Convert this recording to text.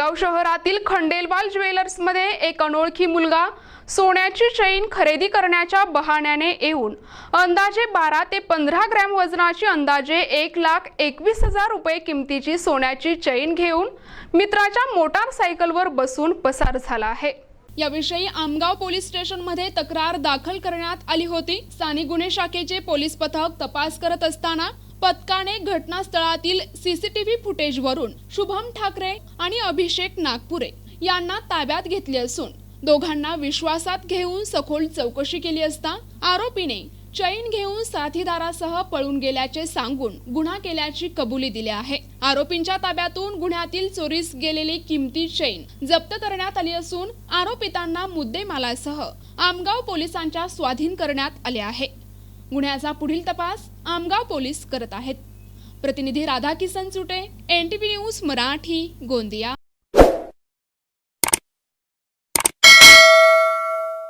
आमगाव शहरातील खंडेलवाल ज्वेलर्समध्ये एक अनोळखी मुलगा सोन्याची चैन खरेदी करण्याच्या बहाण्याने येऊन अंदाजे 12 ते 15 ग्रॅम वजनाची अंदाजे 1,21,000 रुपये किमतीची सोन्याची चैन घेऊन मित्राच्या मोटारसायकलवर बसून पसार झाला आहे। याविषयी आमगाव पोलीस स्टेशनमध्ये तक्रार दाखल करण्यात आली होती। स्थानिक गुन्हे शाखेचे पोलीस पथक तपास करत असताना पथकाने घटनास्थळातील सीसीटीव्ही फुटेजवरून शुभम ठाकरे आणि अभिषेक नागपुरे यांना ताब्यात घेतले असून दोघांना विश्वासात घेऊन सखोल चौकशी केली असता आरोपीने चैन घेऊन साथीदारासह पळून गेल्याचे सांगून गुन्हा केल्याची कबुली दिली आहे। आरोपींच्या ताब्यातून गुन्ह्यातील चोरीस गेलेली किमती चैन जप्त करण्यात आली असून आरोपितांना मुद्देमालासह आमगाव पोलिसांच्या स्वाधीन करण्यात आले आहे। गुन्ह्याचा पुढील तपास आमगाव पोलीस करत आहेत। प्रतिनिधी राधा किसन चुटे, NTV न्यूज मराठी, गोंदिया।